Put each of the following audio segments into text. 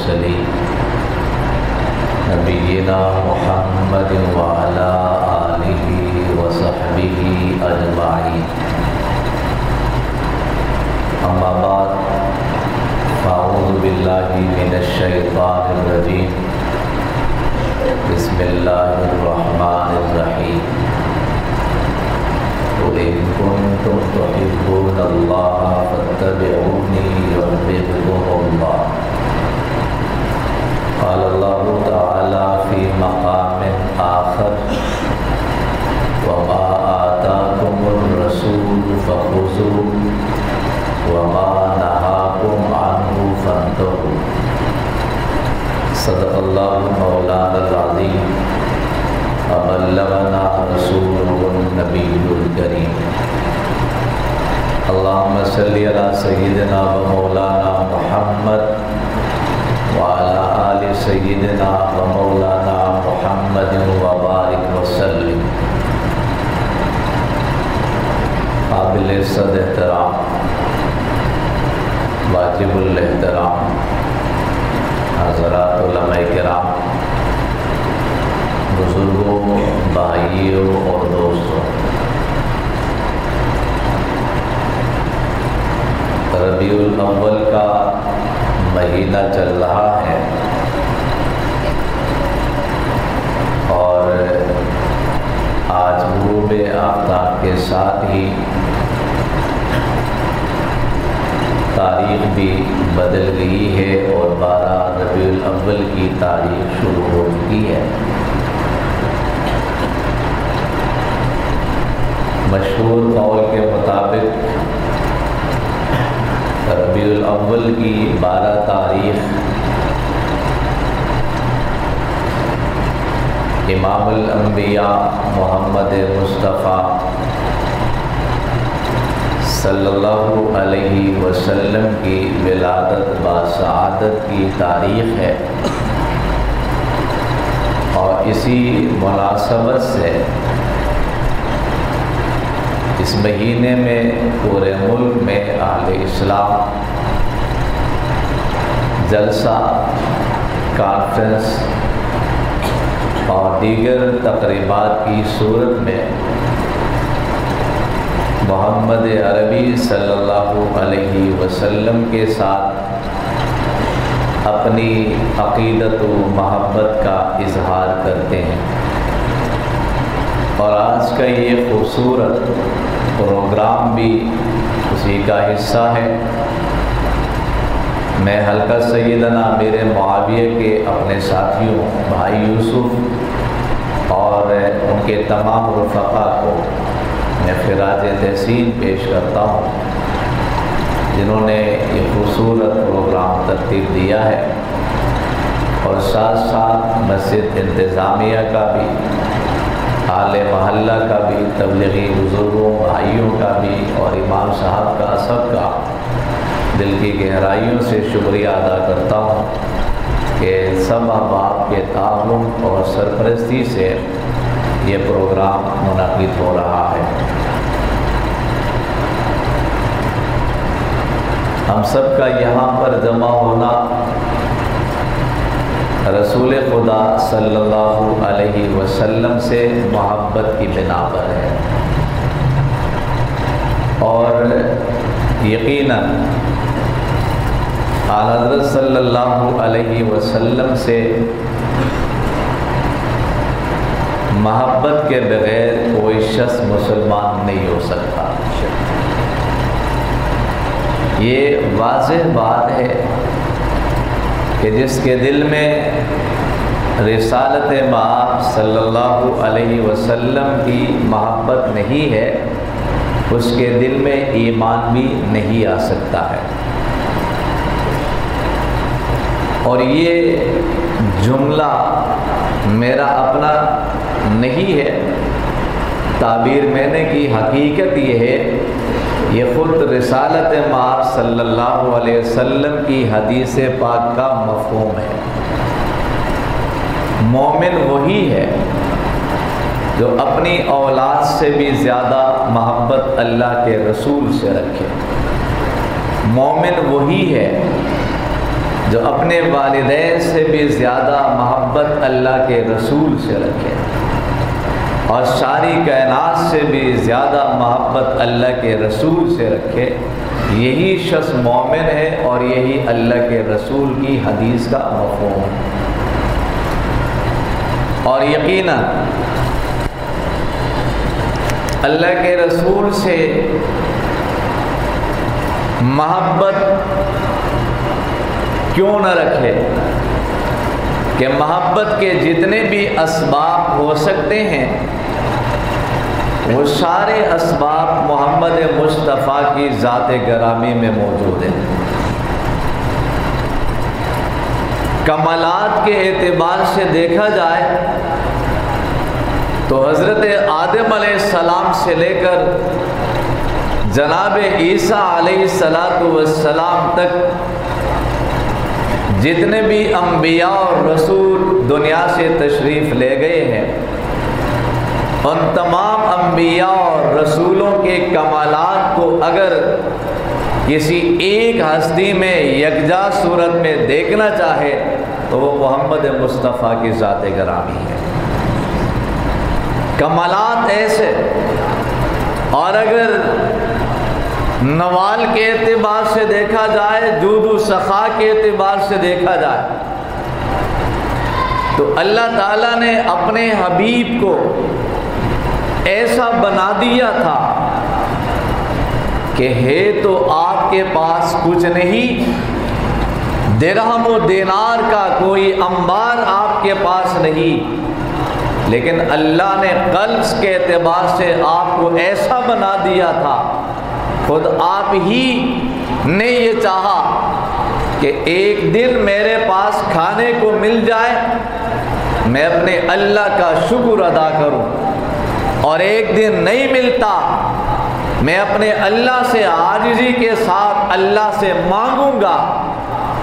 المرسلين نبينا محمد وعلى آله وصحبه أجمعين أما بعد فأعوذ بالله من الشيطان الرجيم بسم الله الرحمن الرحيم قل إن كنتم تحبون الله فاتبعوني يحببكم الله قال الله تعالى في مقام آخر وما آتاكم الرسول فخذوه وما نهاكم عنه فانتهوا صدق الله مولانا العظيم وبلغنا رسوله النبي الكريم اللهم صل على سيدنا ومولانا محمد وعلى آل سيدنا ومولانا محمد وبارك وسلم. قابل عزت احترام واجب الاحترام حضرات علماء کرام، بزرگوں، بھائیوں اور دوستوں، ربیع الاول کا مہینہ چل رہا ہے اور آج غروب آفتاب کے ساتھ ہی تاریخ بھی بدل گئی ہے اور 12 ربیع الاول کی تاریخ شروع ہو چکی ہے. مشہور قول کے مطابق ربیع الاول کی 12 تاریخ امام الانبیاء محمد مصطفیٰ صلی اللہ علیہ وسلم کی ولادت بسعادت کی تاریخ ہے، اور اسی مناسبت سے اس مہینے میں پورے ملک میں اہل اسلام جلسہ، کانفرنس اور دیگر تقریبات کی صورت میں محمد عربی صلی اللہ علیہ وسلم کے ساتھ اپنی عقیدت و محبت کا اظہار کرتے ہیں. اور آج کا یہ خوبصورت پروگرام بھی اسی کا حصہ ہے. میں حلقہ سیدنا امیر معاویہ کے اپنے ساتھیوں بھائی یوسف اور ان کے تمام رفقا کو میں خراج تحسین پیش کرتا ہوں، جنہوں نے یہ خوبصورت پروگرام ترتیب دیا ہے، اور ساتھ ساتھ مسجد انتظامیہ کا بھی، اہل محلہ کا بھی، تبلیغی بزرگوں بھائیوں کا بھی، اور امام صاحب کا سب کا دل کی گہرائیوں سے شکریہ ادا کرتا ہوں کہ سب احباب کے تعاون اور سرپرستی سے یہ پروگرام منعقد ہو رہا ہے. ہم سب کا یہاں پر جمع ہونا رسول خدا صلی اللہ علیہ وسلم سے محبت کی بنا پر ہے، اور یقیناً اعلیٰ حضرت صلی اللہ علیہ وسلم سے محبت کے بغیر کوئی شخص مسلمان نہیں ہو سکتا. یہ واضح بات ہے کہ جس کے دل میں رسالت مآب صلی اللہ علیہ وسلم کی محبت نہیں ہے، اس کے دل میں ایمان بھی نہیں آ سکتا ہے. اور یہ جملہ میرا اپنا نہیں ہے، تعبیر میں نے کی، حقیقت یہ ہے، یہ خود رسالت مآب صلی اللہ علیہ وسلم کی حدیث پاک کا مفہوم ہے. مومن وہی ہے جو اپنی اولاد سے بھی زیادہ محبت اللہ کے رسول سے رکھے. مومن وہی ہے جو اپنے والدین سے بھی زیادہ محبت اللہ کے رسول سے رکھے اور ساری کائنات سے بھی زیادہ محبت اللہ کے رسول سے رکھے، یہی شخص مومن ہے اور یہی اللہ کے رسول کی حدیث کا مفہوم ہے۔ اور یقیناً اللہ کے رسول سے محبت کیوں نہ رکھے کہ محبت کے جتنے بھی اسباب ہو سکتے ہیں وہ سارے اسباب محمد مصطفیٰ کی ذات گرامی میں موجود ہیں۔ کمالات کے اعتبار سے دیکھا جائے تو حضرت آدم علیہ السلام سے لے کر جناب عیسیٰ علیہ السلام تک جتنے بھی انبیاء اور رسول دنیا سے تشریف لے گئے ہیں، ان تمام انبیاء اور رسولوں کے کمالات کو اگر کسی ایک ہستی میں یکجا صورت میں دیکھنا چاہے تو وہ محمد مصطفیٰ کی ذات گرامی ہے۔ کمالات ایسے، اور اگر نوال کے اعتبار سے دیکھا جائے، جود و سخا کے اعتبار سے دیکھا جائے تو اللہ تعالیٰ نے اپنے حبیب کو ایسا بنا دیا تھا کہ ہے تو آپ کے پاس کچھ نہیں، درہم و دینار کا کوئی انبار آپ کے پاس نہیں، لیکن اللہ نے قلب کے اعتبار سے آپ کو ایسا بنا دیا تھا، خود آپ ہی نے یہ چاہا کہ ایک دن میرے پاس کھانے کو مل جائے، میں اپنے اللہ کا شکر ادا کروں، اور ایک دن نہیں ملتا میں اپنے اللہ سے عاجزی کے ساتھ اللہ سے مانگوں گا،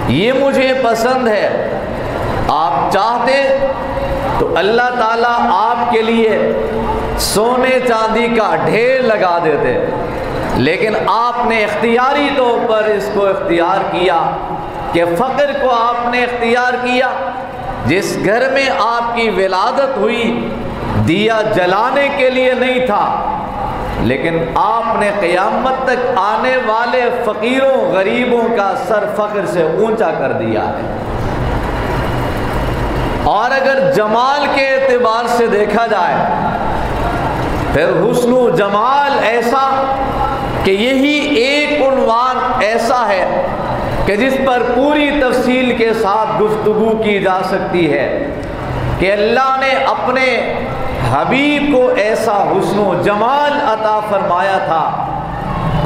یہ مجھے پسند ہے۔ آپ چاہتے تو اللہ تعالیٰ آپ کے لیے سونے چاندی کا ڈھیر لگا دیتے، لیکن آپ نے اختیاری طور پر اس کو اختیار کیا کہ فقر کو آپ نے اختیار کیا۔ جس گھر میں آپ کی ولادت ہوئی دیا جلانے کے لیے نہیں تھا، لیکن آپ نے قیامت تک آنے والے فقیروں غریبوں کا سر فخر سے اونچا کر دیا ہے۔ اور اگر جمال کے اعتبار سے دیکھا جائے پھر حسن و جمال ایسا کہ یہی ایک عنوان ایسا ہے کہ جس پر پوری تفصیل کے ساتھ گفتگو کی جا سکتی ہے کہ اللہ نے اپنے حبیب کو ایسا حسن و جمال عطا فرمایا تھا۔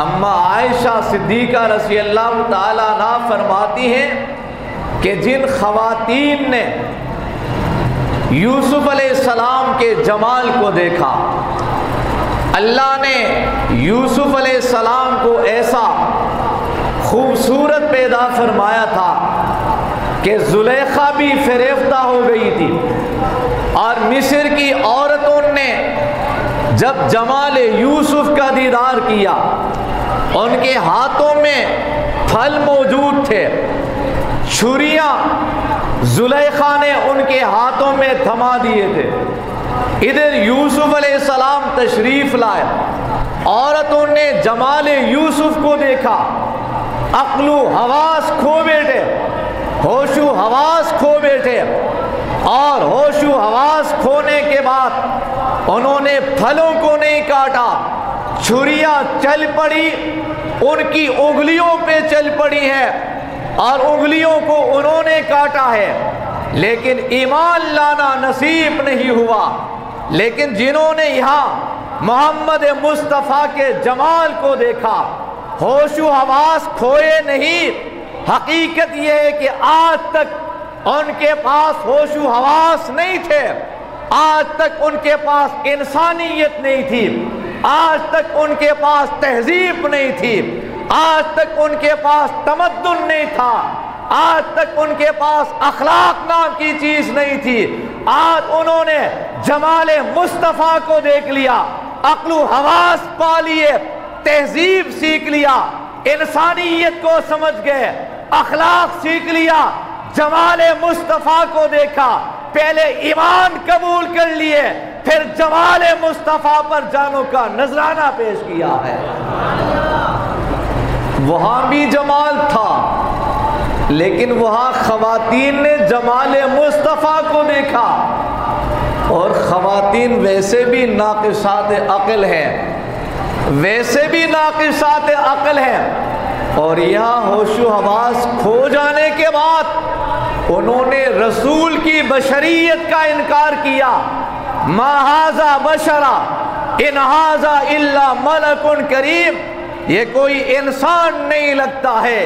اما عائشہ صدیقہ رضی اللہ تعالیٰ عنہا فرماتی ہیں کہ جن خواتین نے یوسف علیہ السلام کے جمال کو دیکھا، اللہ نے یوسف علیہ السلام کو ایسا خوبصورت پیدا فرمایا تھا کہ زلیخا بھی فریفتہ ہو گئی تھی، اور مصر کی عورتوں نے جب جمال یوسف کا دیدار کیا ان کے ہاتھوں میں پھل موجود تھے، چھریاں زلیخا نے ان کے ہاتھوں میں تھما دیے تھے۔ ادھر یوسف علیہ السلام تشریف لائے، عورتوں نے جمال یوسف کو دیکھا، عقل و حواس کھو بیٹھے، ہوش و حواس کھو بیٹھے، اور ہوش و حواس کھونے کے بعد انہوں نے پھلوں کو نہیں کاٹا، چھریاں چل پڑی، ان کی انگلیوں پہ چل پڑی ہے اور انگلیوں کو انہوں نے کاٹا ہے، لیکن ایمان لانا نصیب نہیں ہوا۔ لیکن جنہوں نے یہاں محمد مصطفیٰ کے جمال کو دیکھا، ہوش و حواس کھوئے نہیں۔ حقیقت یہ ہے کہ آج تک ان کے پاس ہوش و حواس نہیں تھے، آج تک ان کے پاس انسانیت نہیں تھی، آج تک ان کے پاس تہذیب نہیں تھی، آج تک ان کے پاس تمدن نہیں تھا، آج تک ان کے پاس اخلاق نام کی چیز نہیں تھی۔ آج انہوں نے جمال مصطفیٰ کو دیکھ لیا، عقل و حواس پا لیے، تہذیب سیکھ لیا، انسانیت کو سمجھ گئے۔ اخلاق سیکھ لیا، جمال مصطفیٰ کو دیکھا، پہلے ایمان قبول کر لیے، پھر جمال مصطفیٰ پر جانوں کا نذرانہ پیش کیا ہے۔ وہاں بھی جمال تھا، لیکن وہاں خواتین نے جمال مصطفیٰ کو دیکھا، اور خواتین ویسے بھی ناقصات عقل ہیں، ویسے بھی ناقصات عقل ہیں، اور یہاں ہوش و حواس کھو جانے کے بعد انہوں نے رسول کی بشریت کا انکار کیا۔ ما ھذا بشرا ان ھذا الا ملک کریم، یہ کوئی انسان نہیں لگتا ہے،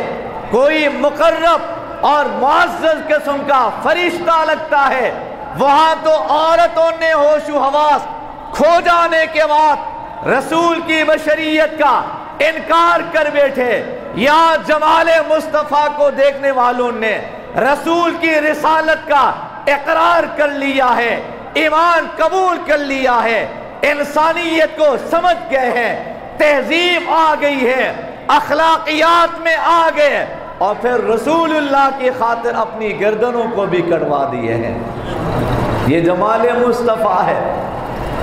کوئی مقرب اور معزز قسم کا فرشتہ لگتا ہے۔ وہاں تو عورتوں نے ہوش و حواس کھو جانے کے بعد رسول کی بشریت کا انکار کر بیٹھے، یا جمال مصطفیٰ کو دیکھنے والوں نے رسول کی رسالت کا اقرار کر لیا ہے، ایمان قبول کر لیا ہے، انسانیت کو سمجھ گئے ہیں، تہذیب آ گئی ہے، اخلاقیات میں آ گئے، اور پھر رسول اللہ کی خاطر اپنی گردنوں کو بھی کٹوا دیے ہیں۔ یہ جمال مصطفیٰ ہے۔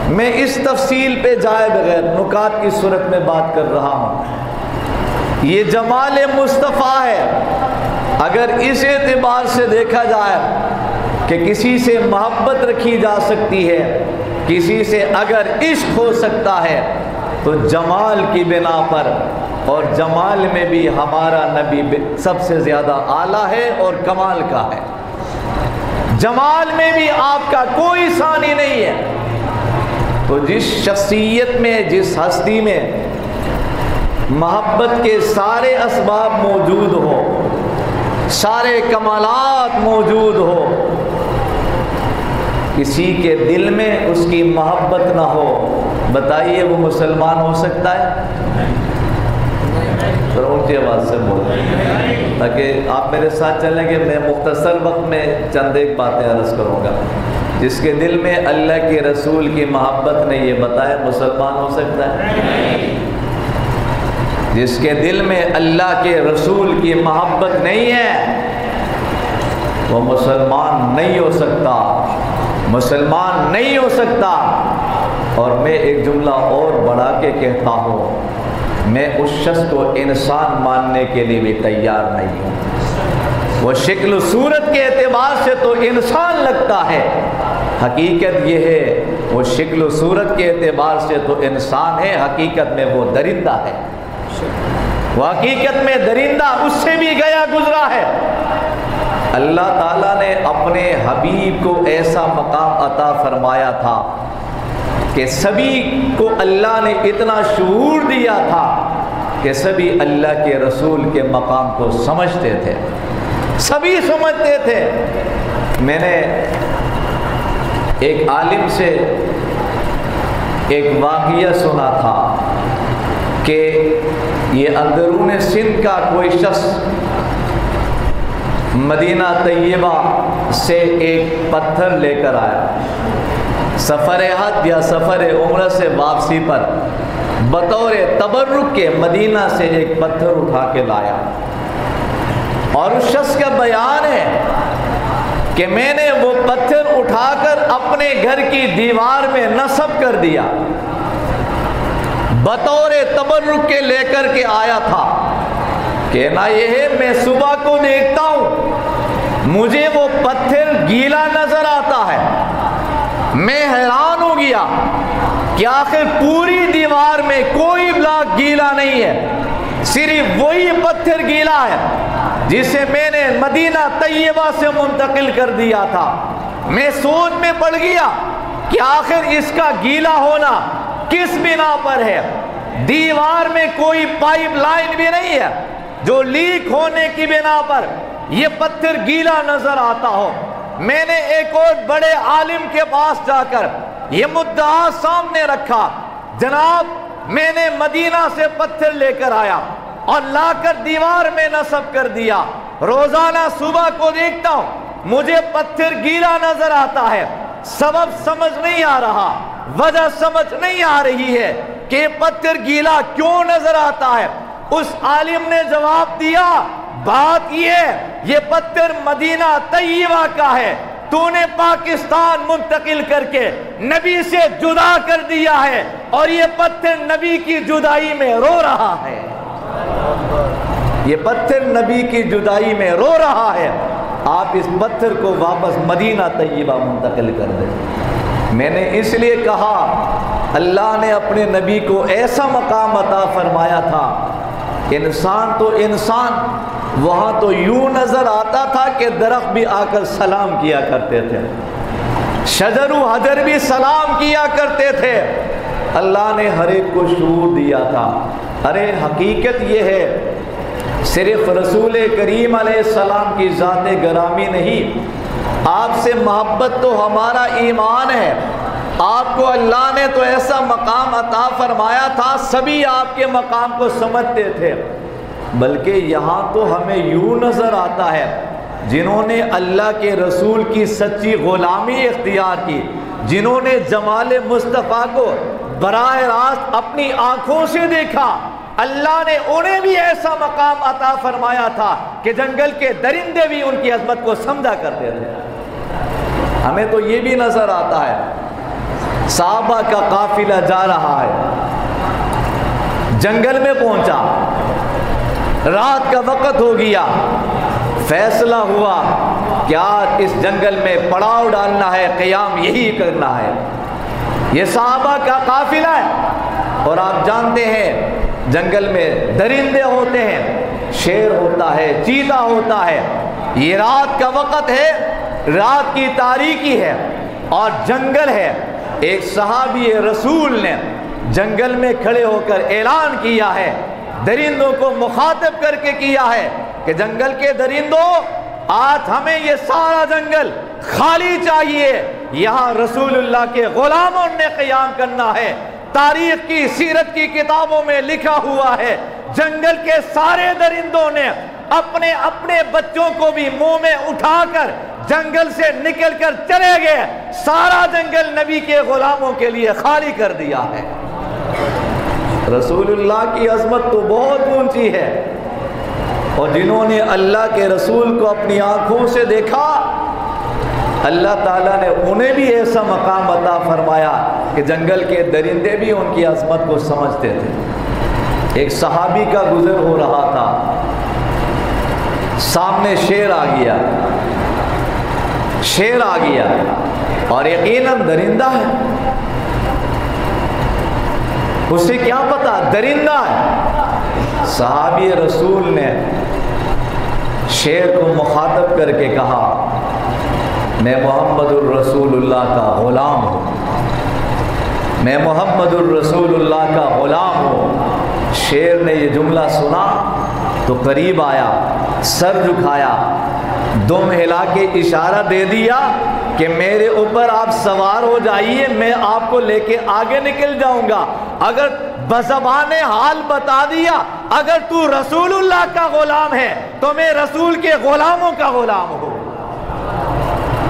میں اس تفصیل پہ جائے بغیر نکات کی صورت میں بات کر رہا ہوں۔ یہ جمال مصطفیٰ ہے۔ اگر اس اعتبار سے دیکھا جائے کہ کسی سے محبت رکھی جا سکتی ہے، کسی سے اگر عشق ہو سکتا ہے، تو جمال کی بنا پر، اور جمال میں بھی ہمارا نبی سب سے زیادہ اعلیٰ ہے اور کمال کا ہے۔ جمال میں بھی آپ کا کوئی ثانی نہیں ہے۔ تو جس شخصیت میں، جس ہستی میں محبت کے سارے اسباب موجود ہو، سارے کمالات موجود ہو، کسی کے دل میں اس کی محبت نہ ہو، بتائیے وہ مسلمان ہو سکتا ہے؟ ذرا اونچی آواز سے بولیں تاکہ آپ میرے ساتھ چلیں گے۔ میں مختصر وقت میں چند ایک باتیں عرض کروں گا۔ جس کے دل میں اللہ کے رسول کی محبت نہیں ہے، بتائیں مسلمان ہو سکتا ہے؟ جس کے دل میں اللہ کے رسول کی محبت نہیں ہے، وہ مسلمان نہیں ہو سکتا، مسلمان نہیں ہو سکتا۔ اور میں ایک جملہ اور بڑھا کے کہتا ہوں، میں اس شخص کو انسان ماننے کے لیے بھی تیار نہیں ہوں۔ وہ شکل و صورت کے اعتبار سے تو انسان لگتا ہے، حقیقت یہ ہے وہ شکل و صورت کے اعتبار سے تو انسان ہے، حقیقت میں وہ درندہ ہے۔ وہ حقیقت میں درندہ اس سے بھی گیا گزرا ہے۔ اللہ تعالیٰ نے اپنے حبیب کو ایسا مقام عطا فرمایا تھا کہ سبھی کو اللہ نے اتنا شعور دیا تھا کہ سبھی اللہ کے رسول کے مقام کو سمجھتے تھے، سبھی سمجھتے تھے۔ میں نے ایک عالم سے ایک واقعہ سنا تھا کہ یہ اندرون سندھ کا کوئی شخص مدینہ طیبہ سے ایک پتھر لے کر آیا، سفر حج یا سفر عمرہ سے واپسی پر بطور تبرک کے مدینہ سے ایک پتھر اٹھا کے لایا، اور اس شخص کا بیان ہے کہ میں نے وہ پتھر اٹھا کر اپنے گھر کی دیوار میں نصب کر دیا، بطور تبرک کے لے کر کے آیا تھا۔ کہنا یہ ہے میں صبح کو دیکھتا ہوں مجھے وہ پتھر گیلا نظر آتا ہے، میں حیران ہو گیا کہ آخر پوری دیوار میں کوئی بلاک گیلا نہیں ہے، صرف وہی پتھر گیلا ہے جسے میں نے مدینہ طیبہ سے منتقل کر دیا تھا۔ میں سوچ میں پڑ گیا کہ آخر اس کا گیلا ہونا کس بنا پر ہے؟ دیوار میں کوئی پائپ لائن بھی نہیں ہے جو لیک ہونے کی بنا پر یہ پتھر گیلا نظر آتا ہو۔ میں نے ایک اور بڑے عالم کے پاس جا کر یہ مدعا سامنے رکھا، جناب میں نے مدینہ سے پتھر لے کر آیا اور لا کر دیوار میں نصب کر دیا، روزانہ صبح کو دیکھتا ہوں مجھے پتھر گیلا نظر آتا ہے، سبب سمجھ نہیں آ رہا، وجہ سمجھ نہیں آ رہی ہے کہ پتھر گیلا کیوں نظر آتا ہے۔ اس عالم نے جواب دیا، بات یہ پتھر مدینہ طیبہ کا ہے، تو نے پاکستان منتقل کر کے نبی سے جدا کر دیا ہے، اور یہ پتھر نبی کی جدائی میں رو رہا ہے، یہ پتھر نبی کی جدائی میں رو رہا ہے، آپ اس پتھر کو واپس مدینہ طیبہ منتقل کر دیں۔ میں نے اس لیے کہا اللہ نے اپنے نبی کو ایسا مقام عطا فرمایا تھا، انسان تو انسان وہاں تو یوں نظر آتا تھا کہ درخت بھی آ کر سلام کیا کرتے تھے، شجر و حجر بھی سلام کیا کرتے تھے، اللہ نے ہر ایک کو شعور دیا تھا۔ ارے حقیقت یہ ہے صرف رسول کریم علیہ السلام کی ذات گرامی نہیں، آپ سے محبت تو ہمارا ایمان ہے، آپ کو اللہ نے تو ایسا مقام عطا فرمایا تھا، سبھی آپ کے مقام کو سمجھتے تھے، بلکہ یہاں تو ہمیں یوں نظر آتا ہے جنہوں نے اللہ کے رسول کی سچی غلامی اختیار کی، جنہوں نے جمال مصطفیٰ کو براہ راست اپنی آنکھوں سے دیکھا، اللہ نے انہیں بھی ایسا مقام عطا فرمایا تھا کہ جنگل کے درندے بھی ان کی عظمت کو سمجھا کرتے تھے۔ ہمیں تو یہ بھی نظر آتا ہے صحابہ کا قافلہ جا رہا ہے، جنگل میں پہنچا، رات کا وقت ہو گیا، فیصلہ ہوا کہ آج اس جنگل میں پڑاؤ ڈالنا ہے، قیام یہی کرنا ہے۔ یہ صحابہ کا قافلہ ہے، اور آپ جانتے ہیں جنگل میں درندے ہوتے ہیں، شیر ہوتا ہے، چیتا ہوتا ہے، یہ رات کا وقت ہے، رات کی تاریکی ہے اور جنگل ہے۔ ایک صحابی رسول نے جنگل میں کھڑے ہو کر اعلان کیا ہے، درندوں کو مخاطب کر کے کیا ہے کہ جنگل کے درندوں، آج ہمیں یہ سارا جنگل خالی چاہیے، یہاں رسول اللہ کے غلاموں نے قیام کرنا ہے۔ تاریخ کی سیرت کی کتابوں میں لکھا ہوا ہے جنگل کے سارے درندوں نے اپنے اپنے بچوں کو بھی منہ میں اٹھا کر جنگل سے نکل کر چلے گئے، سارا جنگل نبی کے غلاموں کے لیے خالی کر دیا ہے۔ رسول اللہ کی عظمت تو بہت اونچی ہے، اور جنہوں نے اللہ کے رسول کو اپنی آنکھوں سے دیکھا، اللہ تعالیٰ نے انہیں بھی ایسا مقام عطا فرمایا کہ جنگل کے درندے بھی ان کی عظمت کو سمجھتے تھے۔ ایک صحابی کا گزر ہو رہا تھا، سامنے شیر آ گیا، شیر آ گیا اور یقیناً درندہ ہے، اسے کیا پتا درندہ ہے۔ صحابی رسول نے شیر کو مخاطب کر کے کہا، میں محمد الرسول اللہ کا غلام ہوں، میں محمد الرسول اللہ کا غلام ہوں۔ شیر نے یہ جملہ سنا تو قریب آیا، سر جھکایا، دم ہلا کے اشارہ دے دیا کہ میرے اوپر آپ سوار ہو جائیے، میں آپ کو لے کے آگے نکل جاؤں گا۔ اگر بزبان حال بتا دیا اگر تو رسول اللہ کا غلام ہے تو میں رسول کے غلاموں کا غلام ہوں،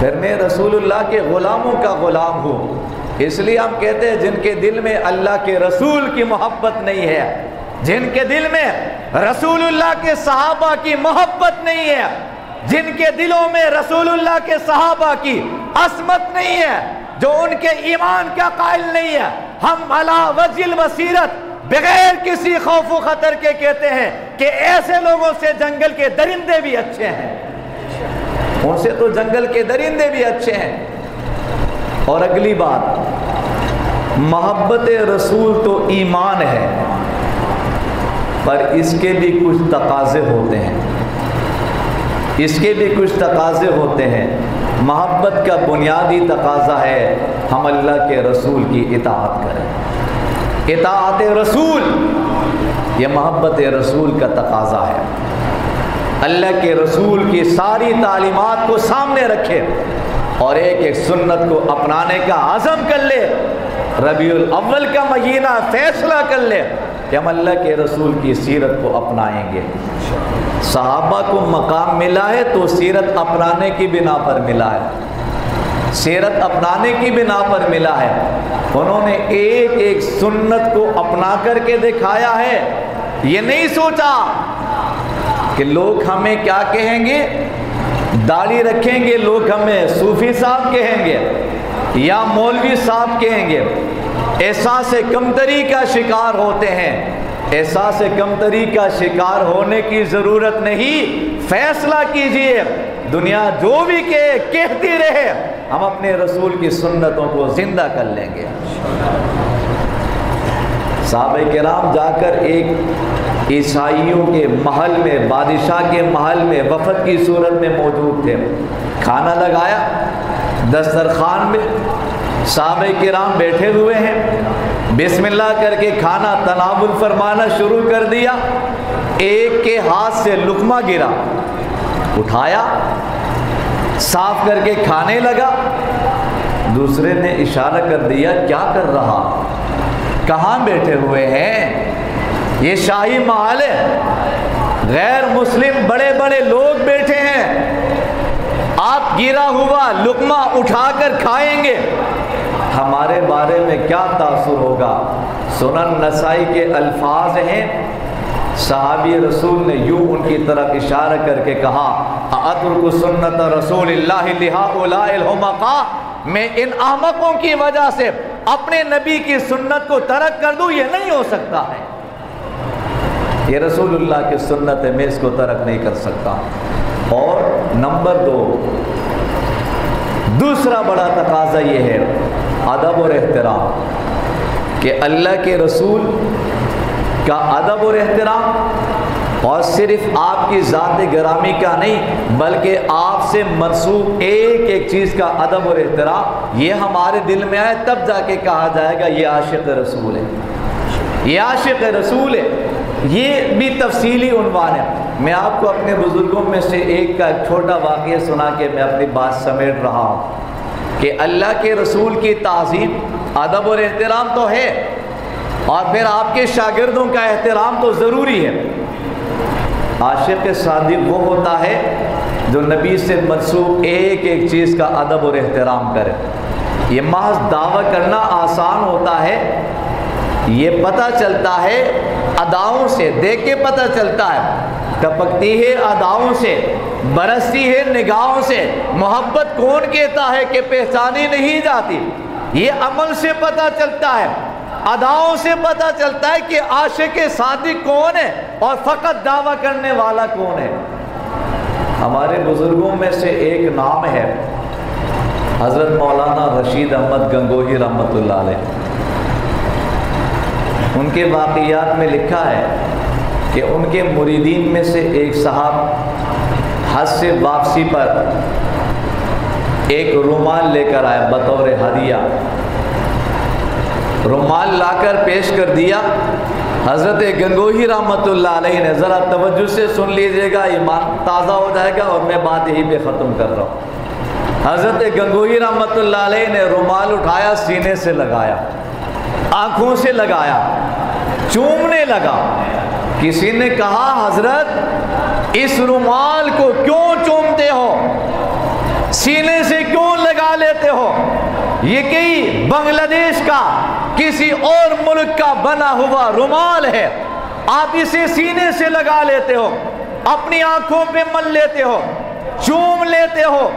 پھر میں رسول اللہ کے غلاموں کا غلام ہوں۔ اس لیے ہم کہتے ہیں جن کے دل میں اللہ کے رسول کی محبت نہیں ہے، جن کے دل میں رسول اللہ کے صحابہ کی محبت نہیں ہے، جن کے دلوں میں رسول اللہ کے صحابہ کی عصمت نہیں ہے، جو ان کے ایمان کا قائل نہیں ہے، ہم علی وجہ البصیرت بغیر کسی خوف و خطر کے کہتے ہیں کہ ایسے لوگوں سے جنگل کے درندے بھی اچھے ہیں، ان سے تو جنگل کے درندے بھی اچھے ہیں۔ اور اگلی بات، محبت رسول تو ایمان ہے، پر اس کے بھی کچھ تقاضے ہوتے ہیں، اس کے بھی کچھ تقاضے ہوتے ہیں۔ محبت کا بنیادی تقاضا ہے ہم اللہ کے رسول کی اطاعت کریں، اطاعت رسول یہ محبت رسول کا تقاضا ہے۔ اللہ کے رسول کی ساری تعلیمات کو سامنے رکھے اور ایک ایک سنت کو اپنانے کا عزم کر لے، ربیع الاول کا مہینہ فیصلہ کر لے کہ ہم اللہ کے رسول کی سیرت کو اپنائیں گے۔ صحابہ کو مقام ملا ہے تو سیرت اپنانے کی بنا پر ملا ہے، سیرت اپنانے کی بنا پر ملا ہے۔ انہوں نے ایک ایک سنت کو اپنا کر کے دکھایا ہے، یہ نہیں سوچا کہ لوگ ہمیں کیا کہیں گے؟ داڑھی رکھیں گے لوگ ہمیں صوفی صاحب کہیں گے یا مولوی صاحب کہیں گے۔ احساس کمتری کا شکار ہوتے ہیں۔ احساس کمتری کا شکار ہونے کی ضرورت نہیں، فیصلہ کیجئے، دنیا جو بھی کہتی رہے، ہم اپنے رسول کی سنتوں کو زندہ کر لیں گے۔ صحابہ کرام جا کر ایک عیسائیوں کے محل میں، بادشاہ کے محل میں وفد کی صورت میں موجود تھے۔ کھانا لگایا دسترخوان میں، صحابہ کرام بیٹھے ہوئے ہیں، بسم اللہ کر کے کھانا تناول فرمانا شروع کر دیا۔ ایک کے ہاتھ سے لقمہ گرا، اٹھایا، صاف کر کے کھانے لگا۔ دوسرے نے اشارہ کر دیا، کیا کر رہا؟ کہاں بیٹھے ہوئے ہیں؟ یہ شاہی محل ہے، غیر مسلم بڑے بڑے لوگ بیٹھے ہیں، آپ گرا ہوا لقمہ اٹھا کر کھائیں گے، ہمارے بارے میں کیا تاثر ہوگا؟ سنن نسائی کے الفاظ ہیں، صحابی رسول نے یوں ان کی طرف اشارہ کر کے کہا، اترک سنت رسول اللہ لہؤلاء الحمقاء، میں ان احمقوں کی وجہ سے اپنے نبی کی سنت کو ترک کر دوں؟ یہ نہیں ہو سکتا ہے، یہ رسول اللہ کی سنت ہے، میں اس کو ترک نہیں کر سکتا۔ اور نمبر 2، دوسرا بڑا تقاضا یہ ہے ادب اور احترام، کہ اللہ کے رسول کا ادب اور احترام، اور صرف آپ کی ذات گرامی کا نہیں بلکہ آپ سے منسوب ایک ایک چیز کا ادب اور احترام، یہ ہمارے دل میں آئے تب جا کے کہا جائے گا یہ عاشق رسول ہے، یہ عاشق رسول ہے۔ یہ بھی تفصیلی عنوان ہے۔ میں آپ کو اپنے بزرگوں میں سے ایک کا چھوٹا واقعہ سنا کے میں اپنی بات سمیٹ رہا ہوں کہ اللہ کے رسول کی تعظیم، ادب اور احترام تو ہے، اور پھر آپ کے شاگردوں کا احترام تو ضروری ہے۔ عاشق صادق وہ ہوتا ہے جو نبی سے منسوب ایک ایک چیز کا ادب اور احترام کرے۔ یہ محض دعویٰ کرنا آسان ہوتا ہے، یہ پتہ چلتا ہے اداؤں سے، دیکھ کے پتہ چلتا ہے، ٹپکتی ہے اداؤں سے، برستی ہے نگاہوں سے، محبت کون کہتا ہے کہ پہچانی نہیں جاتی، یہ عمل سے پتہ چلتا ہے، اداؤں سے پتہ چلتا ہے کہ عاشق صادق کون ہے اور فقط دعویٰ کرنے والا کون ہے۔ ہمارے بزرگوں میں سے ایک نام ہے حضرت مولانا رشید احمد گنگوہی رحمۃ اللہ علیہ۔ ان کے واقعات میں لکھا ہے کہ ان کے مریدین میں سے ایک صاحب حج سے واپسی پر ایک رومال لے کر آئے بطور ہدیہ، رومال لا کر پیش کر دیا۔ حضرت گنگوہی رحمۃ اللہ علیہ نے، ذرا توجہ سے سن لیجئے گا، ایمان تازہ ہو جائے گا، اور میں بات یہی پہ ختم کر رہا ہوں۔ حضرت گنگوہی رحمۃ اللہ علیہ نے رومال اٹھایا، سینے سے لگایا، آنکھوں سے لگایا، چومنے لگا۔ کسی نے کہا حضرت اس رومال کو کیوں چومتے ہو، سینے سے کیوں لگا لیتے ہو؟ یہ کہ بنگلہ دیش کا کسی اور ملک کا بنا ہوا رومال ہے، آپ اسے سینے سے لگا لیتے ہو، اپنی آنکھوں پہ مل لیتے ہو، چوم لیتے ہو،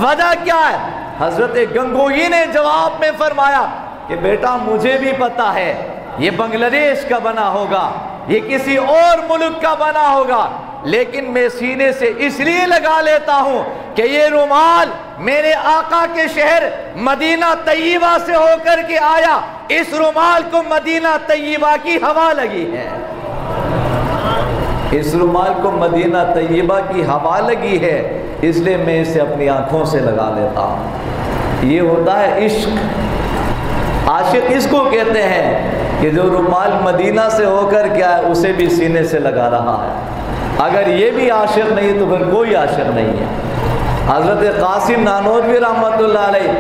وجہ کیا ہے؟ حضرت گنگوہی نے جواب میں فرمایا کہ بیٹا مجھے بھی پتا ہے یہ بنگلہ دیش کا بنا ہوگا، یہ کسی اور ملک کا بنا ہوگا، لیکن میں سینے سے اس لیے لگا لیتا ہوں کہ یہ رومال میرے آقا کے شہر مدینہ طیبہ سے ہو کر کے آیا، اس رومال کو مدینہ طیبہ کی ہوا لگی ہے، اس رومال کو مدینہ طیبہ کی ہوا لگی ہے، اس لیے میں اسے اپنی آنکھوں سے لگا لیتا ہوں۔ یہ ہوتا ہے عشق۔ عاشق اس کو کہتے ہیں کہ جو رومال مدینہ سے ہو کر کیا ہے اسے بھی سینے سے لگا رہا ہے۔ اگر یہ بھی عاشق نہیں تو پھر کوئی عاشق نہیں ہے۔ حضرت قاسم نانوتوی رحمۃ اللہ علیہ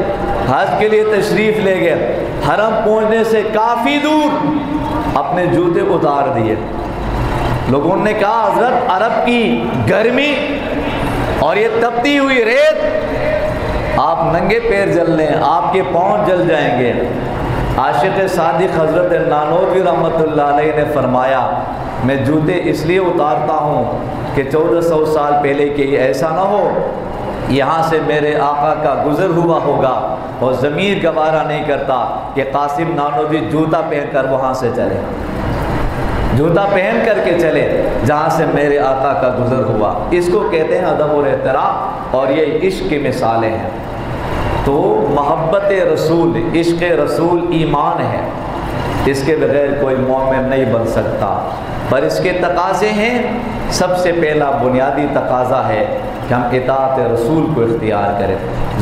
حج کے لیے تشریف لے گئے، حرم پہنچنے سے کافی دور اپنے جوتے اتار دیے۔ لوگوں نے کہا حضرت عرب کی گرمی اور یہ تپتی ہوئی ریت، آپ ننگے پیر جل لیں، آپ کے پاؤں جل جائیں گے۔ عاشق صادق حضرت نانوتوی رحمۃ اللہ علیہ نے فرمایا میں جوتے اس لیے اتارتا ہوں کہ 1400 سال پہلے کہ ایسا نہ ہو یہاں سے میرے آقا کا گزر ہوا ہوگا اور ضمیر گوارا نہیں کرتا کہ قاسم نانوتوی جوتا پہن کر وہاں سے چلے، جوتا پہن کر کے چلے جہاں سے میرے آقا کا گزر ہوا۔ اس کو کہتے ہیں ادب اور احترام، اور یہ عشق کی مثالیں ہیں۔ تو محبت رسول، عشق رسول ایمان ہے، اس کے بغیر کوئی مومن نہیں بن سکتا۔ پر اس کے تقاضے ہیں، سب سے پہلا بنیادی تقاضا ہے کہ ہم اطاعت رسول کو اختیار کریں۔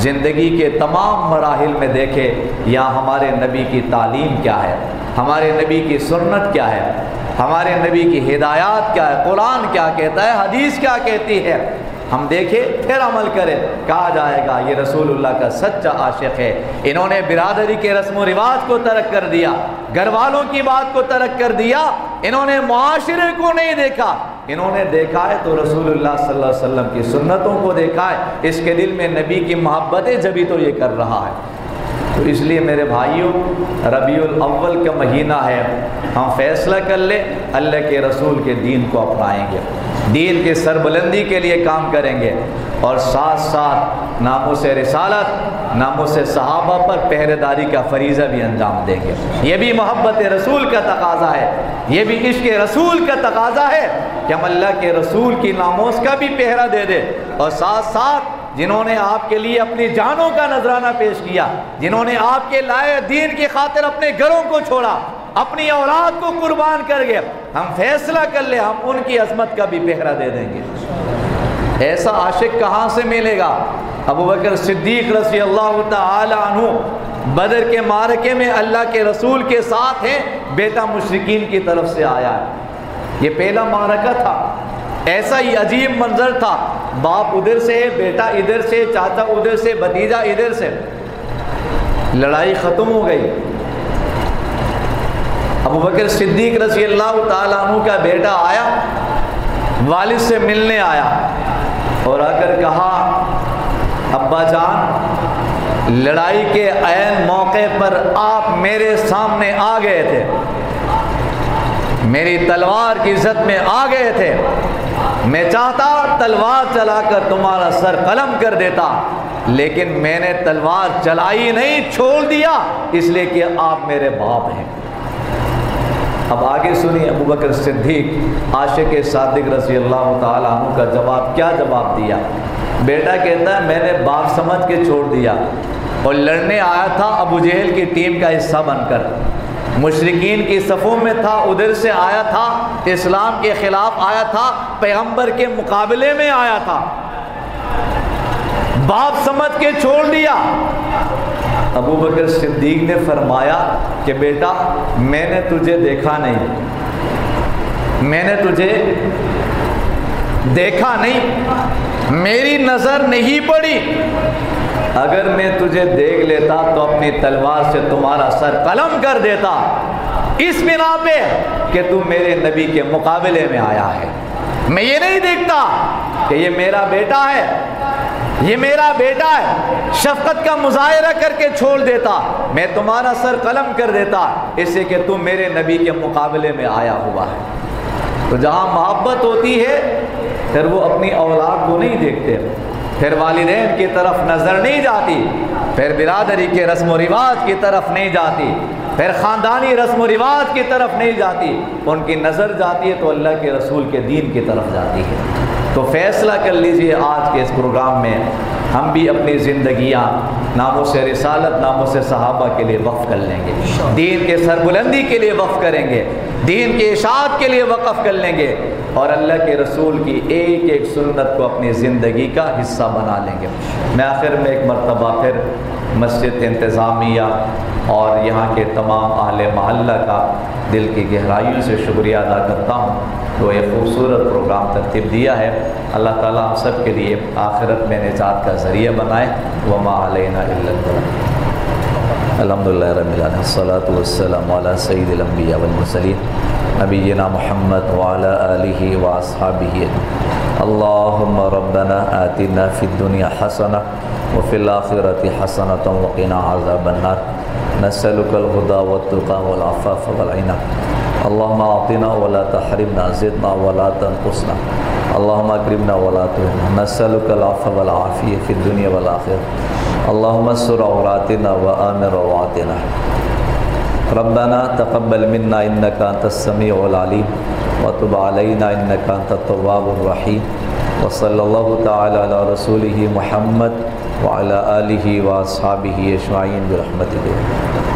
زندگی کے تمام مراحل میں دیکھیں یہاں ہمارے نبی کی تعلیم کیا ہے، ہمارے نبی کی سنت کیا ہے، ہمارے نبی کی ہدایات کیا ہے، قرآن کیا کہتا ہے، حدیث کیا کہتی ہے، ہم دیکھیں پھر عمل کریں۔ کہا جائے گا یہ رسول اللہ کا سچا عاشق ہے۔ انہوں نے برادری کے رسم و رواج کو ترک کر دیا، گھر والوں کی بات کو ترک کر دیا، انہوں نے معاشرے کو نہیں دیکھا، انہوں نے دیکھا ہے تو رسول اللہ صلی اللہ علیہ وسلم کی سنتوں کو دیکھا ہے۔ اس کے دل میں نبی کی محبت ہے، جبھی تو یہ کر رہا ہے۔ تو اس لیے میرے بھائیوں، ربیع الاول کا مہینہ ہے، ہم فیصلہ کر لیں اللہ کے رسول کے دین کو اپنائیں گے، دین کی سربلندی کے لیے کام کریں گے، اور ساتھ ساتھ ناموس رسالت، ناموس صحابہ پر پہرے داری کا فریضہ بھی انجام دیں گے۔ یہ بھی محبت رسول کا تقاضا ہے، یہ بھی عشق رسول کا تقاضا ہے کہ ہم اللہ کے رسول کی ناموس کا بھی پہرا دے دیں، اور ساتھ ساتھ جنہوں نے آپ کے لیے اپنی جانوں کا نذرانہ پیش کیا، جنہوں نے آپ کے لائے دین کی خاطر اپنے گھروں کو چھوڑا، اپنی اولاد کو قربان کر گئے، ہم فیصلہ کر لیں ہم ان کی عظمت کا بھی پہرا دے دیں گے۔ ایسا عاشق کہاں سے ملے گا؟ ابوبکر صدیق رضی اللہ تعالی عنہ بدر کے معرکے میں اللہ کے رسول کے ساتھ ہیں، بیٹا مشرکین کی طرف سے آیا ہے، یہ پہلا معرکہ تھا۔ ایسا ہی عجیب منظر تھا، باپ ادھر سے، بیٹا ادھر سے، چاچا ادھر سے، بھتیجا ادھر سے، لڑائی ختم ہو گئی۔ ابوبکر صدیق رضی اللہ تعالیٰ عنہ کا بیٹا آیا، والد سے ملنے آیا اور آ کر کہا ابا جان لڑائی کے عین موقع پر آپ میرے سامنے آ گئے تھے، میری تلوار کی عزت میں آ گئے تھے، میں چاہتا تلوار چلا کر تمہارا سر قلم کر دیتا، لیکن میں نے تلوار چلائی نہیں، چھوڑ دیا، اس لیے کہ آپ میرے باپ ہیں۔ اب آگے سنیے ابوبکر صدیق عاشق صادق رضی اللہ تعالیٰ عنہ کا جواب، کیا جواب دیا؟ بیٹا کہتا ہے میں نے باپ سمجھ کے چھوڑ دیا اور لڑنے آیا تھا ابو جہل کی ٹیم کا حصہ بن کر، مشرکین کی صفوں میں تھا، ادھر سے آیا تھا، اسلام کے خلاف آیا تھا، پیغمبر کے مقابلے میں آیا تھا، باپ سمجھ کے چھوڑ دیا۔ ابوبکر صدیق نے فرمایا کہ بیٹا میں نے تجھے دیکھا نہیں، میں نے تجھے دیکھا نہیں، میری نظر نہیں پڑی، اگر میں تجھے دیکھ لیتا تو اپنی تلوار سے تمہارا سر قلم کر دیتا، اس بنا پہ کہ تم میرے نبی کے مقابلے میں آیا ہے۔ میں یہ نہیں دیکھتا کہ یہ میرا بیٹا ہے، یہ میرا بیٹا ہے، شفقت کا مظاہرہ کر کے چھوڑ دیتا، میں تمہارا سر قلم کر دیتا، اس سے کہ تم میرے نبی کے مقابلے میں آیا ہوا ہے۔ تو جہاں محبت ہوتی ہے پھر وہ اپنی اولاد کو نہیں دیکھتے، پھر والدین کی طرف نظر نہیں جاتی، پھر برادری کے رسم و رواج کی طرف نہیں جاتی، پھر خاندانی رسم و رواج کی طرف نہیں جاتی، ان کی نظر جاتی ہے تو اللہ کے رسول کے دین کی طرف جاتی ہے۔ تو فیصلہ کر لیجئے آج کے اس پروگرام میں ہم بھی اپنی زندگیاں ناموس رسالت، ناموس صحابہ کے لیے وقف کر لیں گے، دین کے سربلندی کے لیے وقف کریں گے، دین کے اشاعت کے لیے وقف کر لیں گے، اور اللہ کے رسول کی ایک ایک سنت کو اپنی زندگی کا حصہ بنا لیں گے۔ میں آخر میں ایک مرتبہ پھر مسجد انتظامیہ اور یہاں کے تمام اہل محلہ کا دل کی گہرائیوں سے شکریہ ادا کرتا ہوں تو ایک خوبصورت پروگرام ترتیب دیا ہے۔ اللہ تعالیٰ ہم سب کے لیے آخرت میں نجات کا ذریعہ بنائے۔ وما علینا الا البلاغ۔ الحمدللہ رب العالمین، الصلاۃ والسلام علی سید الانبیاء والمرسلین نبینا محمد وعلی آلہ واصحابہ۔ اللہم ربنا آتنا فی الدنیا حسنہ وفی الآخرۃ حسنۃ وقنا عذاب النار، نسألک الہدی والتقی والعفاف والغنی، اللہم اعطنا ولا تحرمنا، زدنا ولا تنقصنا، اللہم اکرمنا ولا تہنا، نسألک العفو والعافیہ فی الدنیا والآخرہ، اللہم استر عوراتنا وآمن روعاتنا، ربنا تقبل منا انک انت السمیع العلیم وتب علینا انک انت التواب الرحیم، وصلی اللہ تعالی علی رسولہ محمد وعلی آلہ واصحابہ اجمعین برحمتک۔